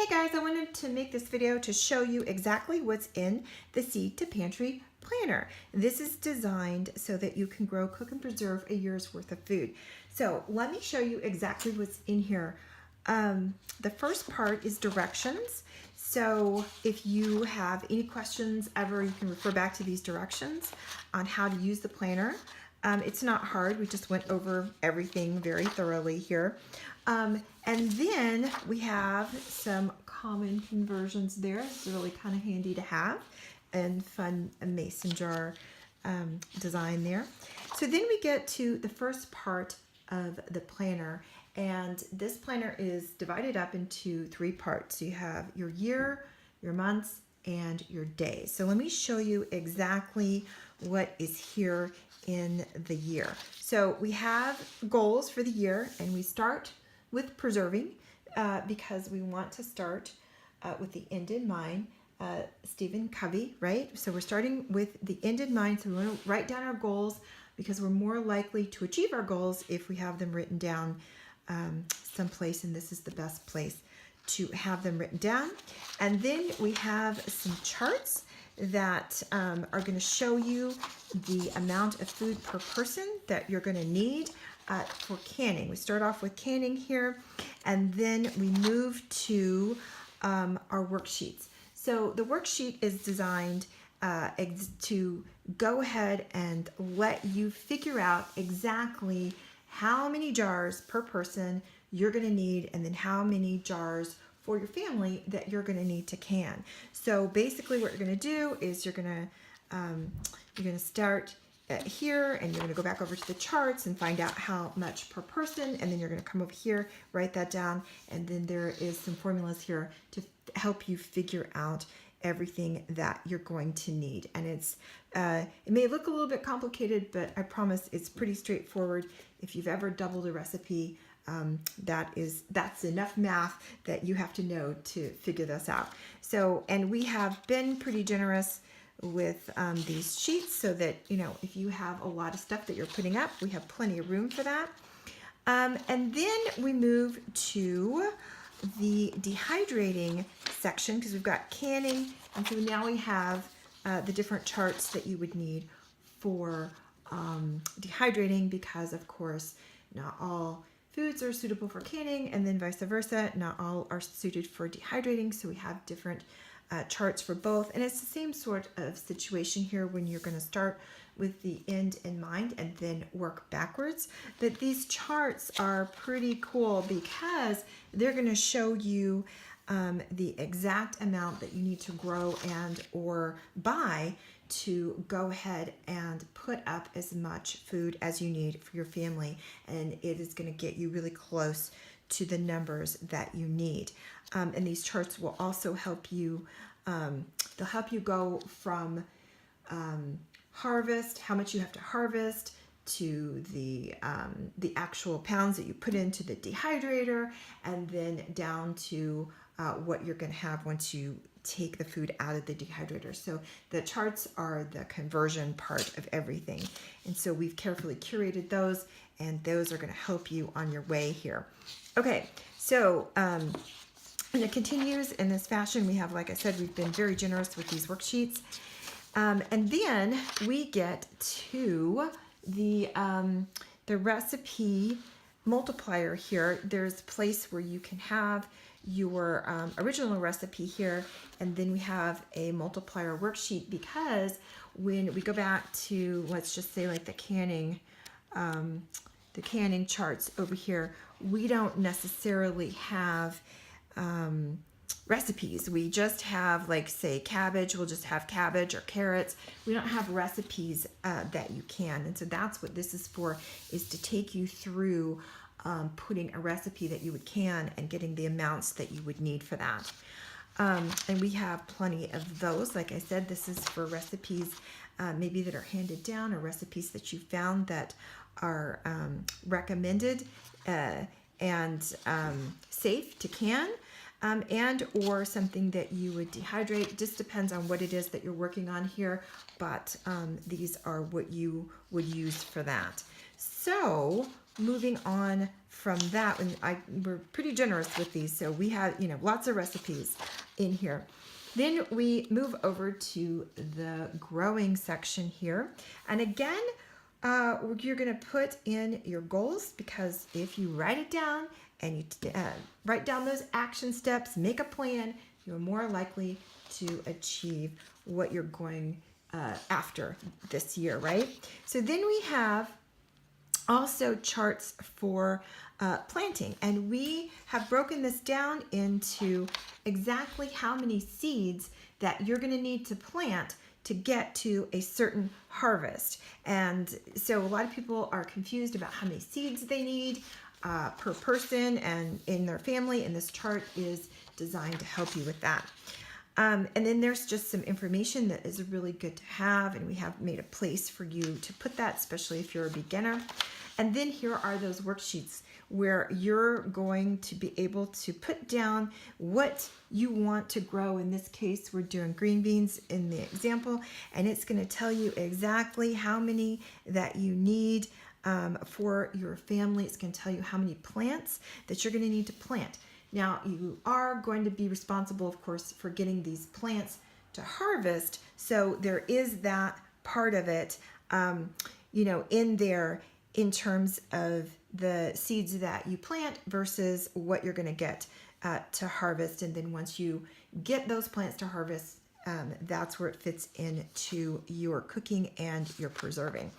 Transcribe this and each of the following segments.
Guys, I wanted to make this video to show you exactly what's in the Seed to Pantry planner. This is designed so that you can grow, cook, and preserve a year's worth of food. So let me show you exactly what's in here. The first part is directions. So if you have any questions ever, you can refer back to these directions on how to use the planner. It's not hard. We just went over everything very thoroughly here. And then we have some common conversions there. It's really kind of handy to have, and fun mason jar design there. So then we get to the first part of the planner, and this planner is divided up into three parts. You have your year, your months, and your days. So let me show you exactly what is here in the year. So we have goals for the year, and we start with preserving because we want to start with the end in mind. Stephen Covey, right? So we're starting with the end in mind. So we want to write down our goals because we're more likely to achieve our goals if we have them written down someplace, and this is the best place to have them written down. And then we have some charts that are going to show you the amount of food per person that you're going to need for canning. We start off with canning here, and then we move to our worksheets. So the worksheet is designed to go ahead and let you figure out exactly how many jars per person you're going to need, and then how many jars for your family that you're going to need to can. So basically what you're going to do is you're going to start here, and you're going to go back over to the charts and find out how much per person, and then you're going to come over here, write that down, and then there is some formulas here to help you figure out everything that you're going to need. And it's it may look a little bit complicated, but I promise it's pretty straightforward. If you've ever doubled a recipe, that's enough math that you have to know to figure this out. So, and we have been pretty generous with these sheets so that, you know, if you have a lot of stuff that you're putting up, we have plenty of room for that. And then we move to the dehydrating section because we've got canning, and so now we have the different charts that you would need for dehydrating, because of course not all foods are suitable for canning, and then vice versa, not all are suited for dehydrating. So we have different charts for both, and it's the same sort of situation here when you're going to start with the end in mind and then work backwards. But these charts are pretty cool because they're going to show you the exact amount that you need to grow and or buy to go ahead and put up as much food as you need for your family, and it is going to get you really close to the numbers that you need. And these charts will also help you, they'll help you go from harvest, how much you have to harvest, to the actual pounds that you put into the dehydrator, and then down to what you're going to have once you take the food out of the dehydrator. So the charts are the conversion part of everything. And so we've carefully curated those, and those are going to help you on your way here. Okay, so and it continues in this fashion. We have, like I said, we've been very generous with these worksheets. And then we get to the recipe multiplier here. There's a place where you can have your original recipe here, and then we have a multiplier worksheet, because when we go back to, let's just say, like the canning charts over here, we don't necessarily have recipes. We just have, like, say, cabbage. We'll just have cabbage or carrots. We don't have recipes that you can. And so that's what this is for, is to take you through putting a recipe that you would can and getting the amounts that you would need for that. And we have plenty of those. Like I said, this is for recipes maybe that are handed down, or recipes that you found that are recommended and safe to can. And or something that you would dehydrate. Just depends on what it is that you're working on here, but these are what you would use for that. So moving on from that, and we're pretty generous with these, so we have, lots of recipes in here. Then we move over to the growing section here. And again, you're going to put in your goals, because if you write it down and you write down those action steps, make a plan, you're more likely to achieve what you're going after this year, right? So then we have also charts for planting, and we have broken this down into exactly how many seeds that you're going to need to plant to get to a certain harvest. And so a lot of people are confused about how many seeds they need per person and in their family, and this chart is designed to help you with that. And then there's just some information that is really good to have, and we have made a place for you to put that, especially if you're a beginner. And then here are those worksheets where you're going to be able to put down what you want to grow. In this case, we're doing green beans in the example, and it's going to tell you exactly how many that you need for your family. It's going to tell you how many plants that you're going to need to plant. Now, you are going to be responsible, of course, for getting these plants to harvest. So there is that part of it, in there, in terms of the seeds that you plant versus what you're going to get to harvest. And then once you get those plants to harvest, that's where it fits into your cooking and your preserving.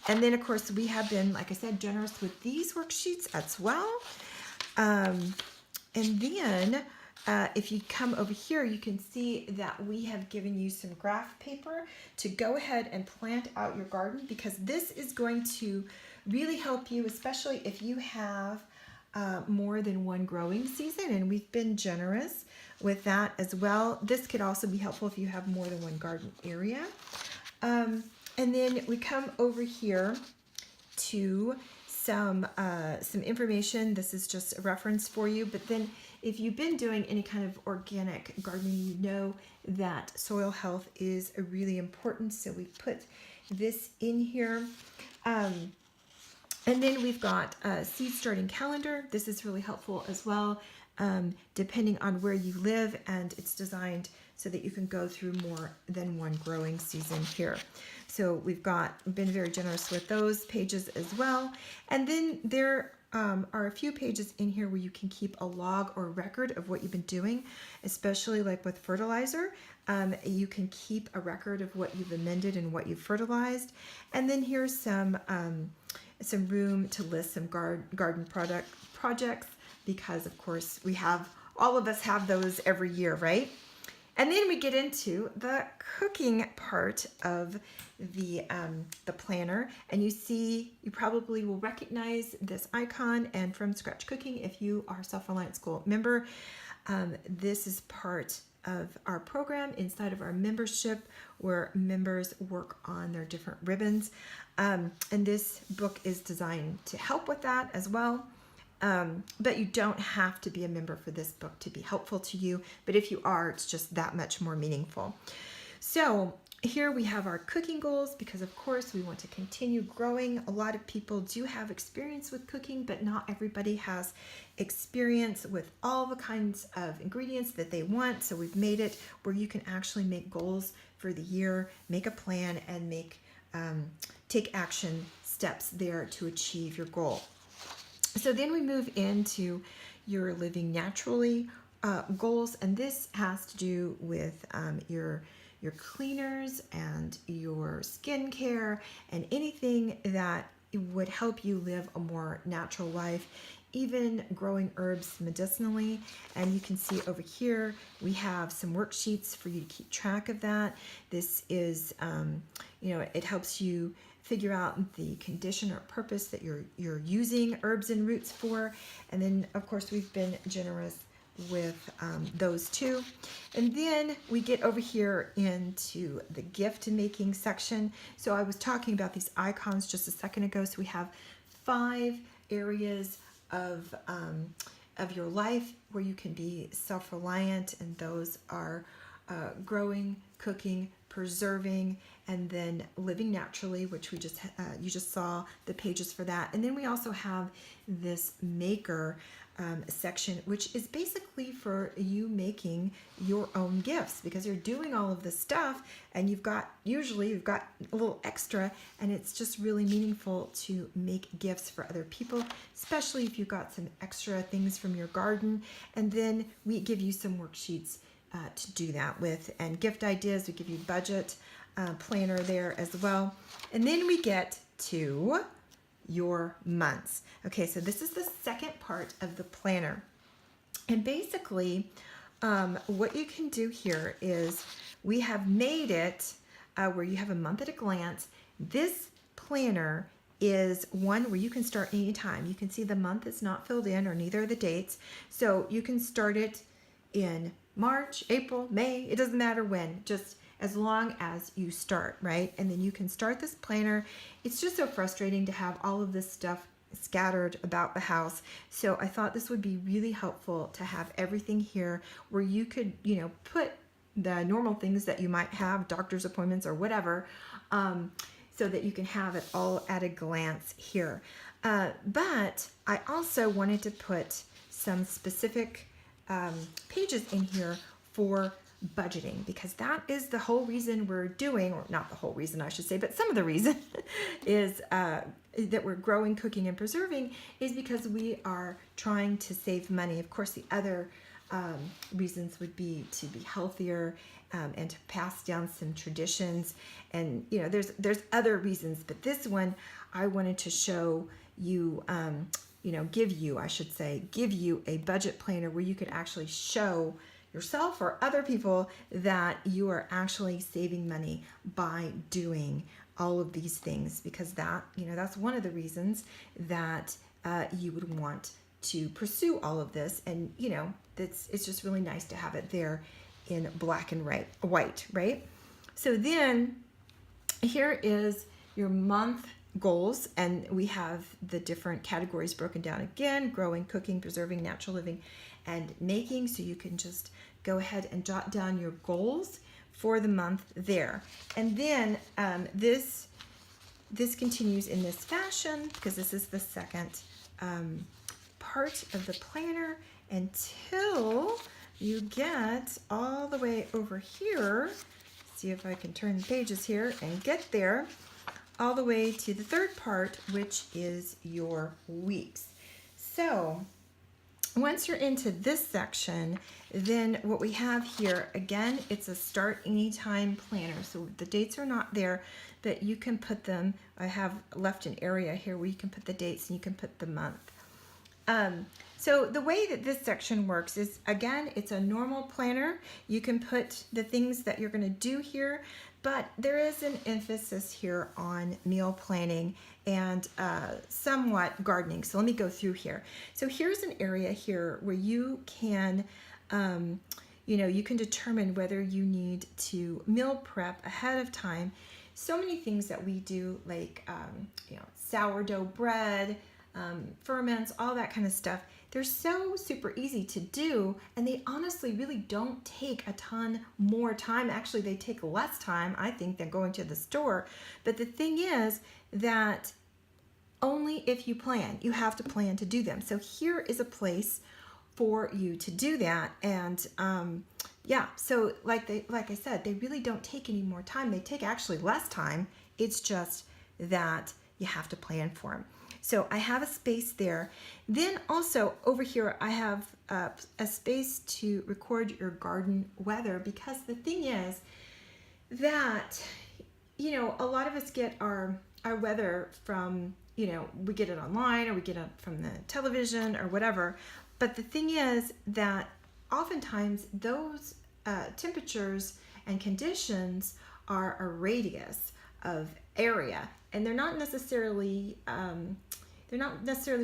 And then, of course, we have been, like I said, generous with these worksheets as well. And then if you come over here, you can see that we have given you some graph paper to go ahead and plant out your garden, because this is going to really help you, especially if you have more than one growing season, and we've been generous with that as well. This could also be helpful if you have more than one garden area. And then we come over here to some information. This is just a reference for you, but then if you've been doing any kind of organic gardening, you know that soil health is really important, so we put this in here. And then we've got a seed starting calendar. This is really helpful as well, depending on where you live, and it's designed so that you can go through more than one growing season here. So we've been very generous with those pages as well. And then there are a few pages in here where you can keep a log or record of what you've been doing, especially like with fertilizer. You can keep a record of what you've amended and what you've fertilized. And then here's some room to list some garden projects, because of course all of us have those every year, right? And then we get into the cooking part of the planner, and you probably will recognize this icon, and From Scratch Cooking, if you are a Self-Reliant School member, this is part of our program inside of our membership, where members work on their different ribbons. And this book is designed to help with that as well. But you don't have to be a member for this book to be helpful to you. But if you are, it's just that much more meaningful. So here we have our cooking goals, because of course we want to continue growing. A lot of people do have experience with cooking, but not everybody has experience with all the kinds of ingredients that they want. So we've made it where you can actually make goals for the year, make a plan, and take action steps there to achieve your goal. So then we move into your living naturally goals, and this has to do with your cleaners and your skincare and anything that would help you live a more natural life, even growing herbs medicinally. And you can see over here we have some worksheets for you to keep track of that. This is it helps you figure out the condition or purpose that you're using herbs and roots for. And then of course we've been generous with those two. And then we get over here into the gift making section. So I was talking about these icons just a second ago. So we have 5 areas of your life where you can be self-reliant, and those are growing, cooking, preserving, and then living naturally, which you just saw the pages for that. And then we also have this maker section, which is basically for you making your own gifts, because you're doing all of this stuff and usually you've got a little extra, and it's just really meaningful to make gifts for other people, especially if you've got some extra things from your garden. And then we give you some worksheets to do that with, and gift ideas. We give you budget planner there as well. And then we get to your months. Okay, so this is the second part of the planner. And basically, what you can do here is we have made it where you have a month at a glance. This planner is one where you can start anytime. You can see the month is not filled in, or neither are the dates. So you can start it in March, April, May, it doesn't matter when, just as long as you start, right? And then you can start this planner. It's just so frustrating to have all of this stuff scattered about the house. So I thought this would be really helpful to have everything here where you could, put the normal things that you might have, doctor's appointments or whatever, so that you can have it all at a glance here. But I also wanted to put some specific pages in here for budgeting, because that is the whole reason we're doing, or not the whole reason I should say, but some of the reason is that we're growing, cooking, and preserving is because we are trying to save money. Of course, the other reasons would be to be healthier and to pass down some traditions, and there's other reasons, but this one I wanted to show you, give you a budget planner where you could actually show yourself or other people that you are actually saving money by doing all of these things, because that's one of the reasons that you would want to pursue all of this. And it's just really nice to have it there in black and white, right? So then here is your month goals, and we have the different categories broken down again: growing, cooking, preserving, natural living, and making. So you can just go ahead and jot down your goals for the month there. And then this continues in this fashion, because this is the second part of the planner, until you get all the way over here. See if I can turn the pages here and get there, all the way to the third part, which is your weeks. So once you're into this section, then what we have here, again, it's a start anytime planner. So the dates are not there, but you can put them. I have left an area here where you can put the dates and you can put the month. So the way that this section works is, again, it's a normal planner. You can put the things that you're going to do here, but there is an emphasis here on meal planning and somewhat gardening. So let me go through here. So here's an area here where you can, you can determine whether you need to meal prep ahead of time. So many things that we do, like, sourdough bread, ferments, all that kind of stuff. They're so super easy to do, and they honestly really don't take a ton more time. Actually, they take less time, I think, than going to the store. But the thing is that only if you plan. You have to plan to do them. So here is a place for you to do that. And so like I said, they really don't take any more time. They take actually less time. It's just that you have to plan for them. So I have a space there. Then also over here, I have a space to record your garden weather, because the thing is that, a lot of us get our weather from, we get it online, or we get it from the television or whatever. But the thing is that oftentimes those temperatures and conditions are a radius of area, and they're not necessarily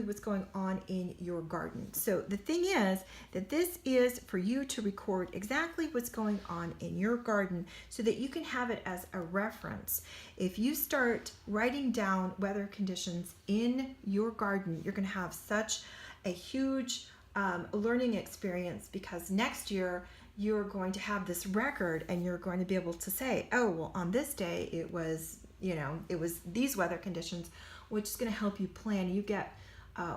what's going on in your garden. So the thing is that this is for you to record exactly what's going on in your garden, so that you can have it as a reference. If you start writing down weather conditions in your garden, you're going to have such a huge learning experience, because next year you're going to have this record, and you're going to be able to say, oh, well, on this day it was, it was these weather conditions, which is going to help you plan. You get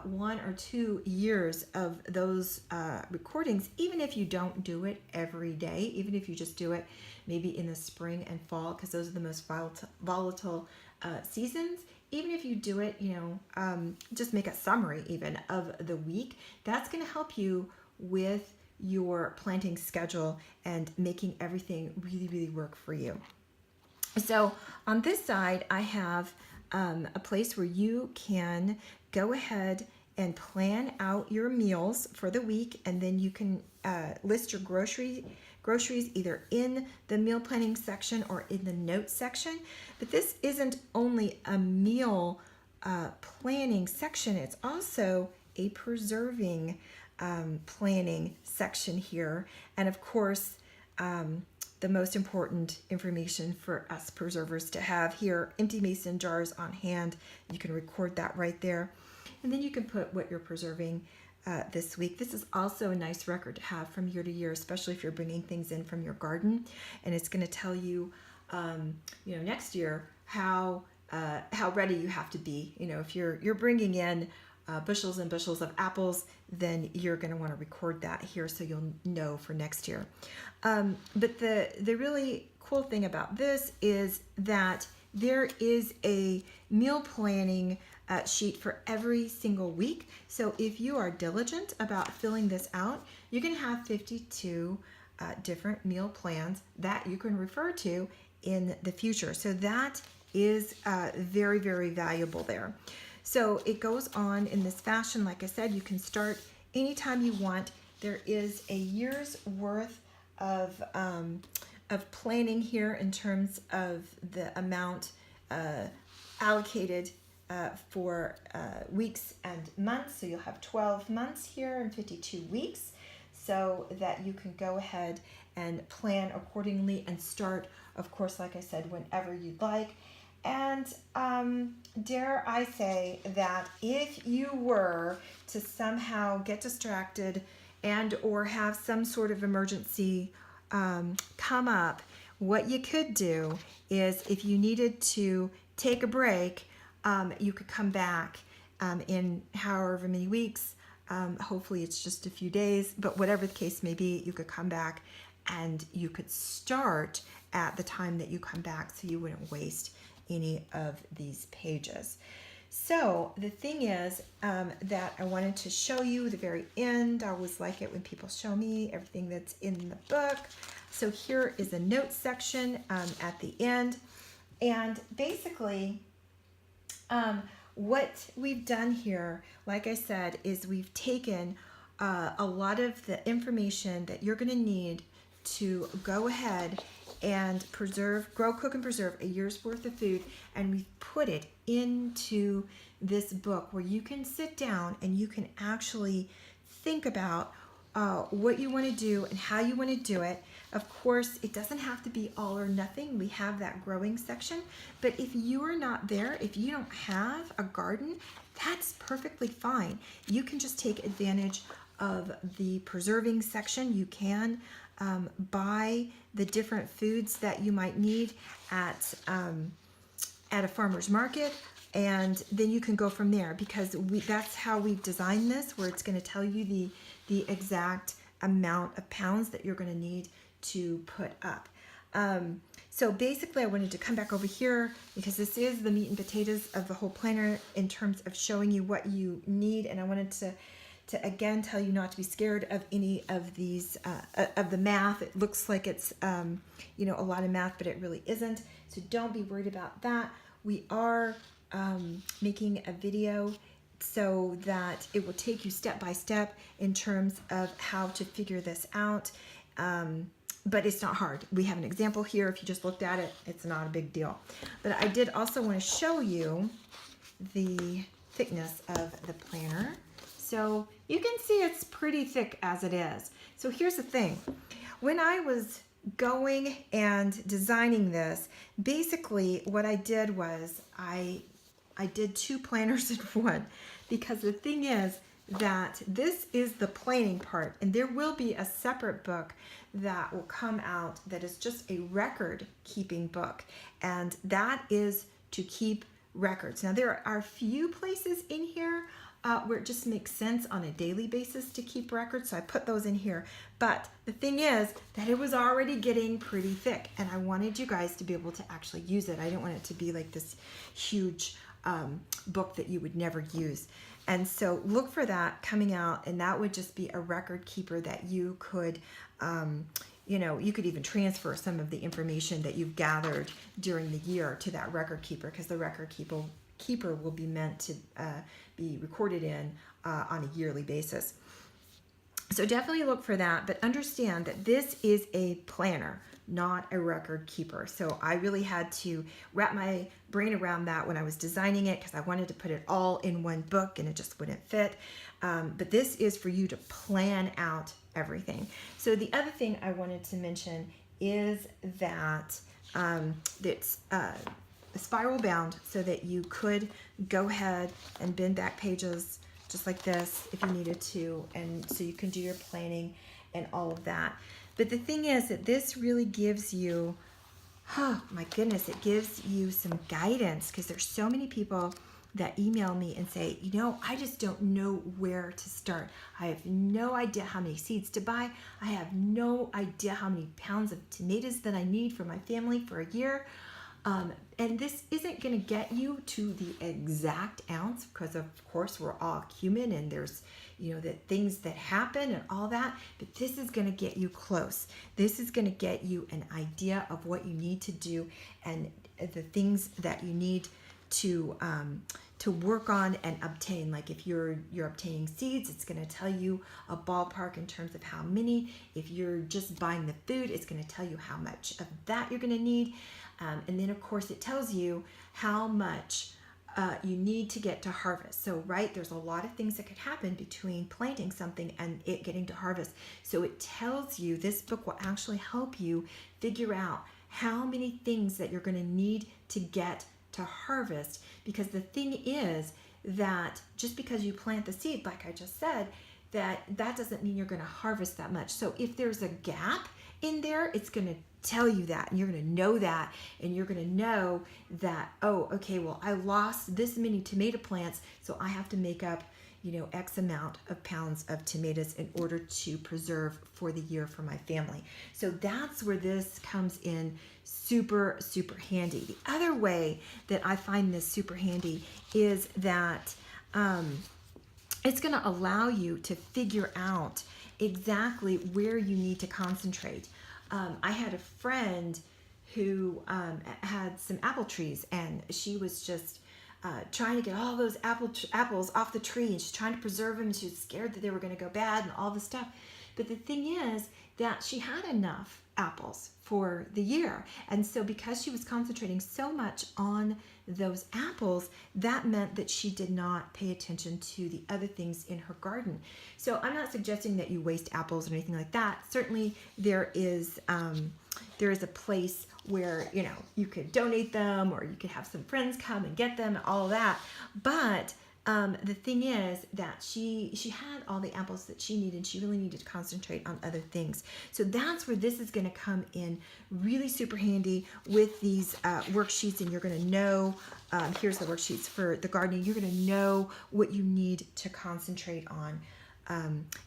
1 or 2 years of those recordings, even if you don't do it every day, even if you just do it maybe in the spring and fall, because those are the most volatile seasons. Even if you do it, just make a summary even of the week. That's going to help you with your planting schedule and making everything really, really work for you. So on this side, I have a place where you can go ahead and plan out your meals for the week, and then you can list your groceries either in the meal planning section or in the notes section. But this isn't only a meal planning section, it's also a preserving planning section here. And of course, the most important information for us preservers to have here, empty mason jars on hand. You can record that right there. And then you can put what you're preserving this week. This is also a nice record to have from year to year, especially if you're bringing things in from your garden. And it's going to tell you, next year how ready you have to be. If you're bringing in bushels and bushels of apples, then you're going to want to record that here so you'll know for next year. But the really cool thing about this is that there is a meal planning sheet for every single week. So if you are diligent about filling this out, you can have 52 different meal plans that you can refer to in the future. So that is very, very valuable there. So it goes on in this fashion. Like I said, you can start anytime you want. There is a year's worth of planning here in terms of the amount allocated for weeks and months. So you'll have 12 months here and 52 weeks, so that you can go ahead and plan accordingly and start, of course, like I said, whenever you'd like. And dare I say that if you were to somehow get distracted and or have some sort of emergency come up, what you could do is, if you needed to take a break, you could come back in however many weeks. Hopefully it's just a few days, but whatever the case may be, you could come back and you could start at the time that you come back, so you wouldn't waste any of these pages. So the thing is that I wanted to show you the very end. I always like it when people show me everything that's in the book. So here is a notes section at the end. And basically, what we've done here, like I said, is we've taken a lot of the information that you're going to need to go ahead and grow, cook, and preserve a year's worth of food, and we've put it into this book where you can sit down and you can actually think about what you want to do and how you want to do it. Of course, it doesn't have to be all or nothing. We have that growing section, but if you are not there, if you don't have a garden, that's perfectly fine. You can just take advantage of the preserving section. You can buy the different foods that you might need at a farmer's market, and then you can go from there, because that's how we've designed this, where it's going to tell you the exact amount of pounds that you're going to need to put up. So basically, I wanted to come back over here because this is the meat and potatoes of the whole planner in terms of showing you what you need, and I wanted to again tell you not to be scared of any of these of the math. It looks like it's a lot of math, but it really isn't. So don't be worried about that. We are making a video so that it will take you step by step in terms of how to figure this out. But it's not hard. We have an example here. If you just looked at it, it's not a big deal. But I did also want to show you the thickness of the planner. So you can see it's pretty thick as it is. So here's the thing. When I was going and designing this, basically what I did was I did two planners in one, because the thing is that this is the planning part, and there will be a separate book that will come out that is just a record keeping book, and that is to keep records. Now there are a few places in here where it just makes sense on a daily basis to keep records, so I put those in here. But the thing is that it was already getting pretty thick, and I wanted you guys to be able to actually use it. I didn't want it to be like this huge book that you would never use. And so look for that coming out, and that would just be a record keeper that you could you could even transfer some of the information that you've gathered during the year to that record keeper, because the record keeper will be meant to be recorded in on a yearly basis. So definitely look for that, but understand that this is a planner, not a record keeper. So I really had to wrap my brain around that when I was designing it, because I wanted to put it all in one book and it just wouldn't fit. But this is for you to plan out everything. So the other thing I wanted to mention is that it's spiral bound, so that you could go ahead and bend back pages just like this if you needed to, and so you can do your planning and all of that. But the thing is that this really gives you, oh my goodness, it gives you some guidance, because there's so many people that email me and say, I just don't know where to start. I have no idea how many seeds to buy. I have no idea how many pounds of tomatoes that I need for my family for a year. And this isn't going to get you to the exact ounce, because of course we're all human, and there's the things that happen and all that, but this is going to get you close. This is going to get you an idea of what you need to do and the things that you need to work on and obtain. Like if you're obtaining seeds, it's going to tell you a ballpark in terms of how many. If you're just buying the food, it's going to tell you how much of that you're going to need. And then of course it tells you how much you need to get to harvest. So there's a lot of things that could happen between planting something and it getting to harvest. So it tells you, this book will actually help you figure out how many things that you're going to need to get to harvest. Because the thing is that just because you plant the seed, like I just said, that doesn't mean you're going to harvest that much. So if there's a gap in there, it's going to tell you that, and you're going to know that, and you're going to know that, oh, okay, well, I lost this many tomato plants, so I have to make up X amount of pounds of tomatoes in order to preserve for the year for my family. So that's where this comes in super, super handy. The other way that I find this super handy is that it's going to allow you to figure out exactly where you need to concentrate. I had a friend who had some apple trees, and she was just trying to get all those apples off the tree, and she's trying to preserve them, and she was scared that they were going to go bad and all this stuff. But the thing is that she had enough apples for the year, and so because she was concentrating so much on those apples, that meant that she did not pay attention to the other things in her garden. So I'm not suggesting that you waste apples or anything like that. Certainly there is a place where you could donate them, or you could have some friends come and get them and all of that. But the thing is that she had all the apples that she needed. She really needed to concentrate on other things. So that's where this is going to come in really super handy with these worksheets, and you're going to know, here's the worksheets for the gardening. You're going to know what you need to concentrate on.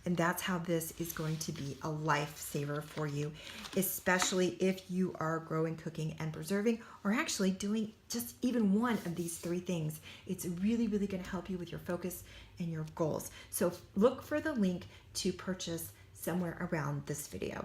And that's how this is going to be a lifesaver for you, especially if you are growing, cooking, and preserving, or actually doing just even one of these three things. It's really, really going to help you with your focus and your goals. So look for the link to purchase somewhere around this video.